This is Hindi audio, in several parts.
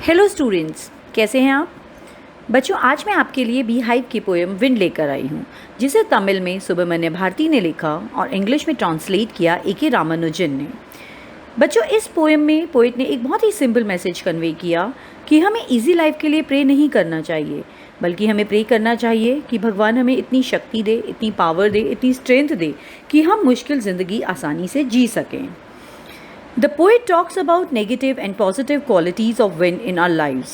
हेलो स्टूडेंट्स, कैसे हैं आप बच्चों। आज मैं आपके लिए बी हाइव की पोएम विंड लेकर आई हूँ, जिसे तमिल में सुब्रमण्य भारती ने लिखा और इंग्लिश में ट्रांसलेट किया ए रामानुजन ने। बच्चों, इस पोएम में पोइट ने एक बहुत ही सिंपल मैसेज कन्वे किया कि हमें इजी लाइफ के लिए प्रे नहीं करना चाहिए, बल्कि हमें प्रे करना चाहिए कि भगवान हमें इतनी शक्ति दे, इतनी पावर दे, इतनी स्ट्रेंथ दे कि हम मुश्किल ज़िंदगी आसानी से जी सकें। The poet talks about negative and positive qualities of wind in our lives.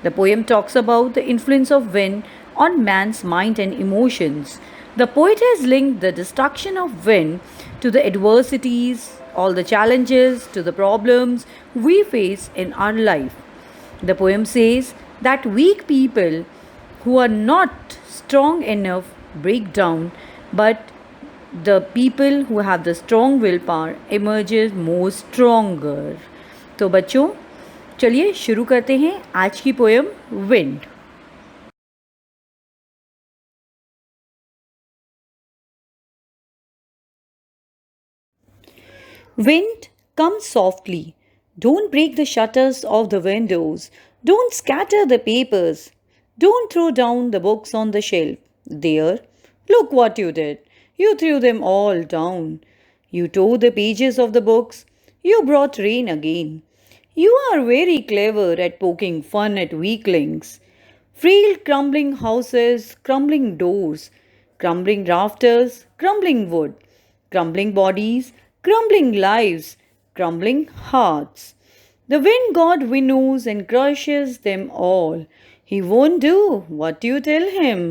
The poem talks about the influence of wind on man's mind and emotions. The poet has linked the destruction of wind to the adversities, all the challenges, to the problems we face in our life. The poem says that weak people who are not strong enough break down, but the people who have the strong willpower emerges more stronger. तो बच्चों, चलिए शुरू करते हैं आज की poem wind. Wind, come softly. Don't break the shutters of the windows. Don't scatter the papers. Don't throw down the books on the shelf. There, look what you did. You threw them all down. You tore the pages of the books. You brought rain again. You are very clever at poking fun at weaklings. Frail crumbling houses, crumbling doors, crumbling rafters, crumbling wood, crumbling bodies, crumbling lives, crumbling hearts. The wind god winnows and crushes them all. He won't do what you tell him.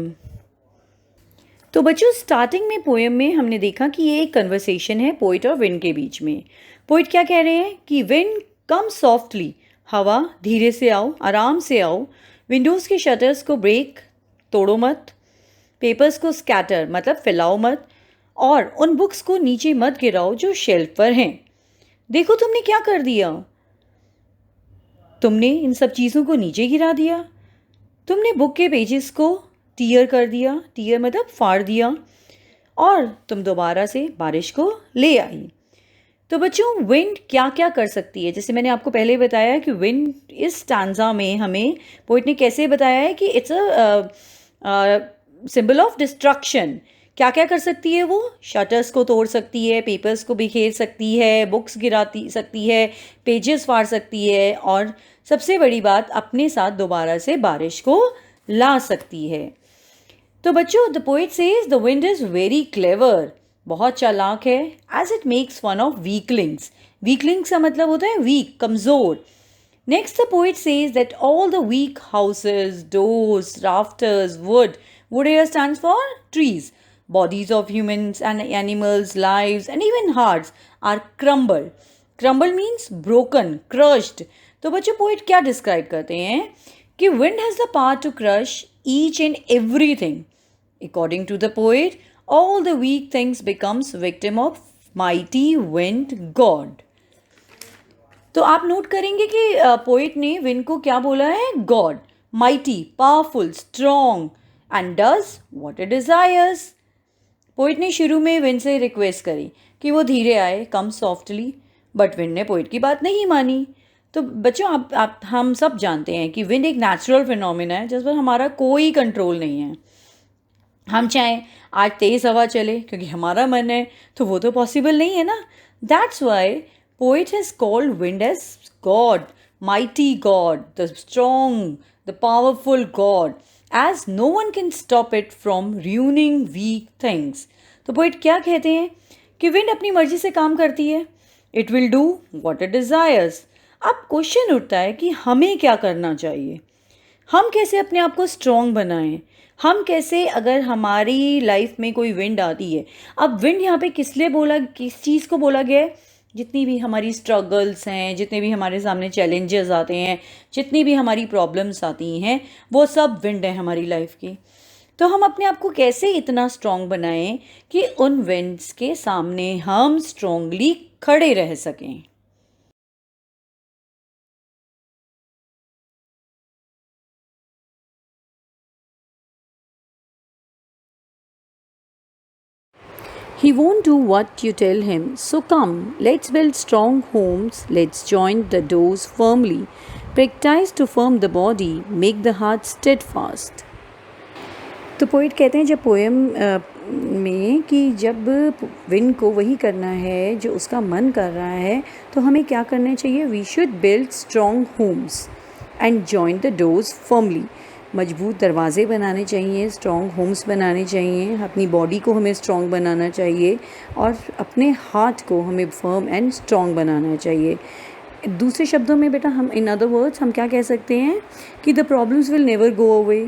तो बच्चों, स्टार्टिंग में पोएम में हमने देखा कि ये एक कन्वर्सेशन है पोइट और विंड के बीच में। पोइट क्या कह रहे हैं कि विंड कम सॉफ्टली, हवा धीरे से आओ, आराम से आओ। विंडोज़ के शटर्स को ब्रेक, तोड़ो मत। पेपर्स को स्कैटर मतलब फैलाओ मत, और उन बुक्स को नीचे मत गिराओ जो शेल्फ पर हैं। देखो तुमने क्या कर दिया, तुमने इन सब चीज़ों को नीचे गिरा दिया। तुमने बुक के पेजेस को टीयर कर दिया, टीयर मतलब फाड़ दिया, और तुम दोबारा से बारिश को ले आई। तो बच्चों, विंड क्या क्या कर सकती है, जैसे मैंने आपको पहले बताया कि विंड इस स्टैंजा में हमें पोइट ने कैसे बताया है कि it's a symbol of destruction. क्या क्या कर सकती है वो? शटर्स को तोड़ सकती है, पेपर्स को बिखेर सकती है, बुक्स गिराती सकती है, पेजेस फाड़ सकती है, और सबसे बड़ी बात, अपने साथ दोबारा से बारिश को ला सकती है। तो बच्चों, the poet says the wind is very clever, बहुत चालाक है, as it makes fun of weaklings. Weaklings का मतलब होता है वीक, कमज़ोर। Next the poet says that all the weak houses, doors, rafters, wood here stands for trees, bodies of humans and animals, lives and even hearts are crumbled. Crumbled means broken, crushed. तो बच्चों, पोइट क्या डिस्क्राइब करते हैं कि wind has the power to crush each and everything. According to the poet, all the weak things becomes victim of mighty wind god. तो आप नोट करेंगे कि पोइट ने विंड को क्या बोला है? God, mighty, powerful, strong, and does what it desires. Poet ने शुरू में विंड से रिक्वेस्ट करी कि वो धीरे आए, कम सॉफ्टली, बट विंड ने पोइट की बात नहीं मानी। तो बच्चों, आप हम सब जानते हैं कि विंड एक नेचुरल फिनोमिना है जिस पर हमारा कोई कंट्रोल नहीं है। हम चाहें आज तेज़ हवा चले क्योंकि हमारा मन है, तो वो तो पॉसिबल नहीं है ना। That's why poet has called wind as God, mighty God, the strong, the powerful God, as no one can stop it from ruining weak things. तो poet क्या कहते हैं कि विंड अपनी मर्जी से काम करती है, it will do what it desires. अब क्वेश्चन उठता है कि हमें क्या करना चाहिए, हम कैसे अपने आप को स्ट्रॉन्ग बनाएं, हम कैसे, अगर हमारी लाइफ में कोई विंड आती है। अब विंड यहाँ पे किस लिए बोला, किस चीज़ को बोला गया है? जितनी भी हमारी स्ट्रगल्स हैं, जितने भी हमारे सामने चैलेंजेस आते हैं, जितनी भी हमारी प्रॉब्लम्स आती हैं, वो सब विंड है हमारी लाइफ की। तो हम अपने आप को कैसे इतना स्ट्रॉन्ग बनाएं कि उन विंड्स के सामने हम स्ट्रॉन्गली खड़े रह सकें। He won't do what you tell him. So come, let's build strong homes. Let's join the doors firmly. Practice to firm the body, make the heart steadfast. तो पोइट कहते हैं जब पोएम में कि जब विंड को वही करना है जो उसका मन कर रहा है तो हमें क्या करना चाहिए. We should build strong homes and join the doors firmly. मजबूत दरवाजे बनाने चाहिए, स्ट्रॉन्ग होम्स बनाने चाहिए, अपनी बॉडी को हमें स्ट्रॉन्ग बनाना चाहिए और अपने हार्ट को हमें फर्म एंड स्ट्रॉन्ग बनाना चाहिए. दूसरे शब्दों में बेटा हम इन अदर वर्ड्स हम क्या कह सकते हैं कि the problems will never go away.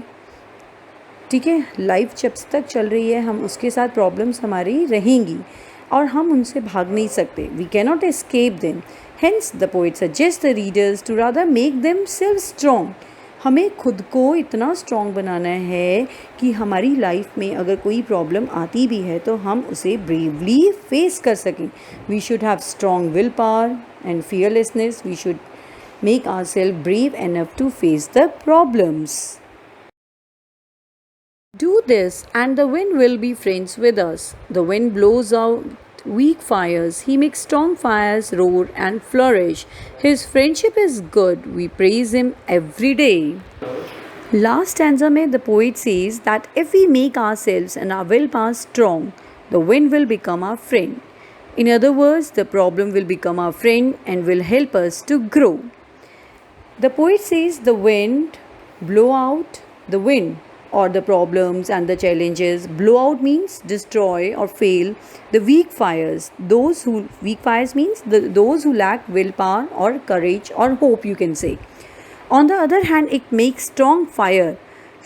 ठीक है, लाइफ जब तक चल रही है हम उसके साथ प्रॉब्लम्स हमारी रहेंगी और हम उनसे भाग नहीं सकते. We can not escape them. Hence the poet suggest the readers to rather make themselves strong. हमें खुद को इतना स्ट्रॉन्ग बनाना है कि हमारी लाइफ में अगर कोई प्रॉब्लम आती भी है तो हम उसे ब्रेवली फेस कर सकें. We should have strong willpower and fearlessness. We should make ourselves brave enough to face the problems. Do this and the wind will be friends with us. The wind blows out weak fires. He makes strong fires roar and flourish. His friendship is good. We praise him every day. Last stanza mein the poet says that if we make ourselves and our willpower strong, the wind will become our friend. In other words, the problem will become our friend and will help us to grow. The poet says the wind blow out the wind or the problems and the challenges. Blow out means destroy or fail the weak fires. Weak fires means those who lack willpower or courage or hope, you can say. On the other hand, it makes strong fire.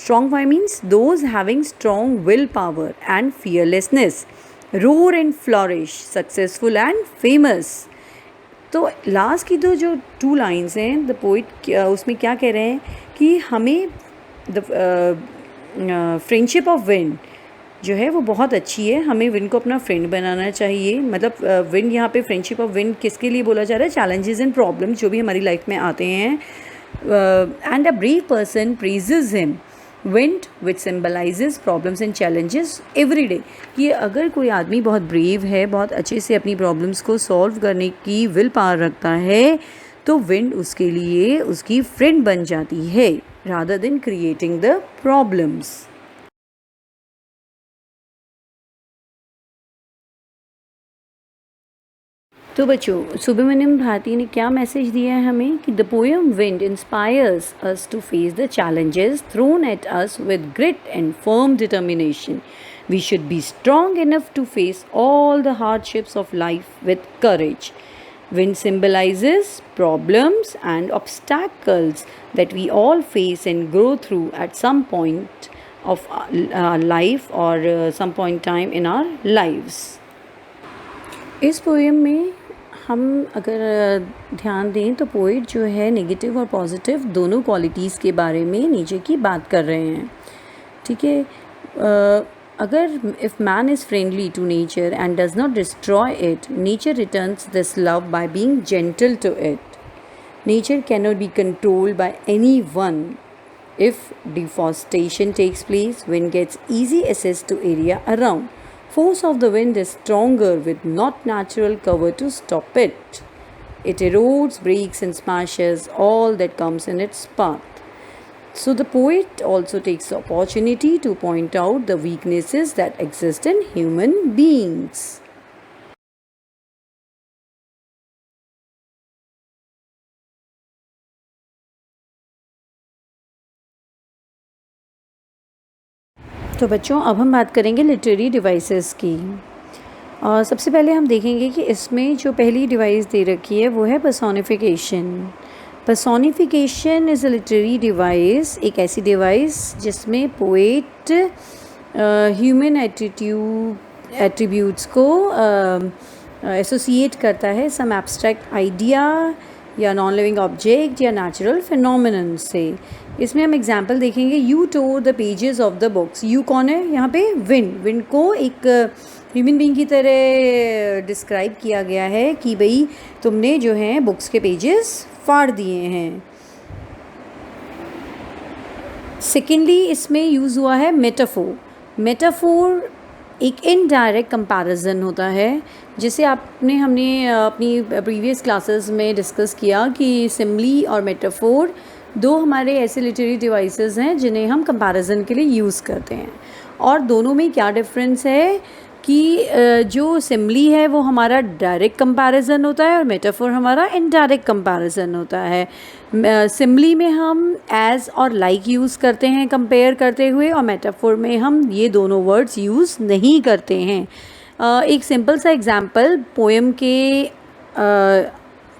Strong fire means those having strong willpower and fearlessness. Roar and flourish, successful and famous. तो लास्ट की जो 2 लाइन्स हैं द पोइट उसमें क्या कह रहे हैं कि हमें द फ्रेंडशिप ऑफ विंड जो है वो बहुत अच्छी है. हमें विंड को अपना फ्रेंड बनाना चाहिए. मतलब विंड यहाँ पे फ्रेंडशिप ऑफ विंड किसके लिए बोला जा रहा है. चैलेंजेस एंड प्रॉब्लम्स जो भी हमारी लाइफ में आते हैं. And a brave person praises him. Wind which symbolises problems and challenges every day. कि अगर कोई आदमी बहुत ब्रेव है, बहुत अच्छे से अपनी प्रॉब्लम्स को सॉल्व करने की विल पावर रखता है तो विंड उसके लिए उसकी फ्रेंड बन जाती है rather than creating the problems. तो बच्चों सुब्रमण्यम भारती ने क्या मैसेज दिया है हमें कि the poem wind inspires us to face the challenges thrown at us with grit and firm determination. We should be strong enough to face all the hardships of life with courage. Wind symbolizes problems and obstacles that we all face and grow through at some point of our life or some point time in our lives. इस पोएम में हम अगर ध्यान दें तो पोइट जो है नेगेटिव और पॉजिटिव दोनों क्वालिटीज़ के बारे में नीचे की बात कर रहे हैं. ठीक है, अगर if man is friendly to nature and does not destroy it, nature returns this love by being gentle to it. Nature cannot be controlled by anyone. If deforestation takes place, wind gets easy access to area around. Force of the wind is stronger with not natural cover to stop it. It erodes, breaks and smashes all that comes in its path. So the poet also takes the opportunity to point out the weaknesses that exist in human beings. तो बच्चों अब हम बात करेंगे लिटरेरी डिवाइसेस की. और सबसे पहले हम देखेंगे कि इसमें जो पहली डिवाइस दे रखी है वो है personification. Personification is a literary device, एक ऐसी डिवाइस जिसमें पोएट ह्यूमन एट्रीब्यूट्स को एसोसिएट करता है सम एब्स्ट्रैक्ट आइडिया या नॉन लिविंग ऑब्जेक्ट या नेचुरल फिनोमिनन से. इसमें हम एग्जांपल देखेंगे. You tore the pages of the books. You कौन है यहाँ पे? विंड. विंड को एक ह्यूमन बीइंग की तरह डिस्क्राइब किया गया है कि भाई तुमने जो है बुक्स के पेजेस फाड़ दिए हैं. सेकेंडली इसमें यूज़ हुआ है मेटाफोर. मेटाफोर एक इनडायरेक्ट कंपैरिजन होता है, जैसे हमने अपनी प्रीवियस क्लासेस में डिस्कस किया कि सिमिली और मेटाफोर दो हमारे ऐसे लिटरेरी डिवाइसेस हैं जिन्हें हम कंपैरिजन के लिए यूज़ करते हैं। और दोनों में क्या डिफरेंस है कि जो सिमिली है वो हमारा डायरेक्ट कंपैरिजन होता है और मेटाफोर हमारा इनडायरेक्ट कंपैरिजन होता है। सिमिली में हम एज और लाइक यूज़ करते हैं कंपेयर करते हुए, और मेटाफोर में हम ये दोनों वर्ड्स यूज़ नहीं करते हैं। एक सिंपल सा एग्जांपल पोएम के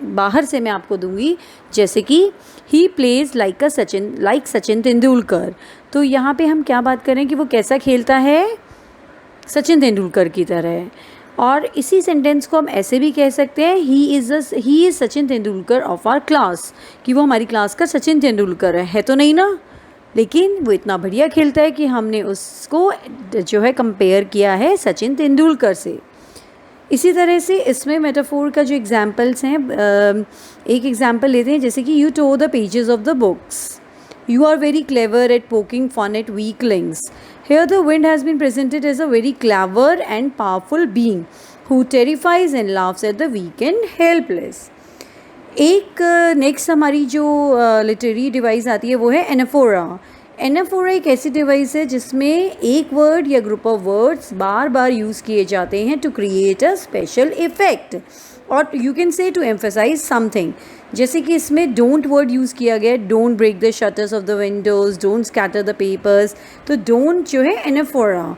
बाहर से मैं आपको दूंगी, जैसे कि he plays like Sachin Tendulkar. तो यहाँ पे हम क्या बात करें कि वो कैसा खेलता है, सचिन तेंदुलकर की तरह। और इसी सेंटेंस को हम ऐसे भी कह सकते हैं, he is Sachin Tendulkar of our class, कि वो हमारी क्लास का सचिन तेंदुलकर है तो नहीं ना, लेकिन वो इतना बढ़िया खेलता है कि हमने उसको जो है कंपेयर किया है सचिन तेंदुलकर से। इसी तरह से इसमें मेटाफोर का जो एग्जाम्पल्स हैं, एक एग्जाम्पल लेते हैं, जैसे कि you tore the pages of the books, you are very clever at poking fun at weaklings. Here the wind has been presented as a very clever and powerful being who terrifies and laughs at the weak and helpless. एक नेक्स्ट हमारी जो लिटरेरी डिवाइस आती है वो है एनाफोरा। एनाफोरा एक ऐसी डिवाइस है जिसमें एक वर्ड या ग्रुप ऑफ वर्ड्स बार बार यूज़ किए जाते हैं to create a special effect, और you can say to emphasize something. जैसे कि इसमें डोंट वर्ड यूज़ किया गया है, don't break the shutters of the windows, don't scatter the papers. तो डोंट जो है एनाफोरा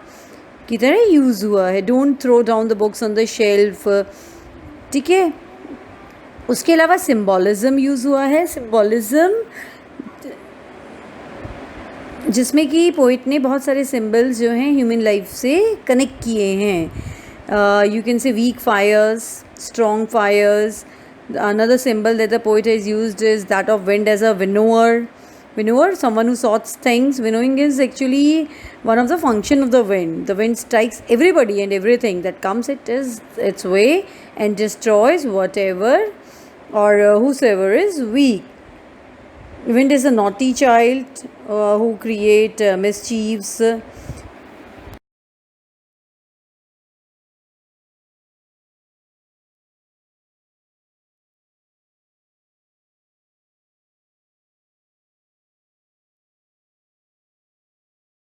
की तरह यूज़ हुआ है, don't throw down the books on the shelf, ठीक है। उसके अलावा सिम्बॉलिज़म यूज़ हुआ है, सिम्बॉलिज़म जिसमें कि पोइट ने बहुत सारे सिम्बल्स जो हैं ह्यूमन लाइफ से कनेक्ट किए हैं। You can say weak fires, strong fires. Another symbol that the poet has used is that of wind as a winnower. Winnower, someone who sorts things. Winnowing is actually one of the function of the wind. The wind strikes everybody and everything that comes its way and destroys whatever or whosoever is weak. Wind is a naughty child who create mischiefs.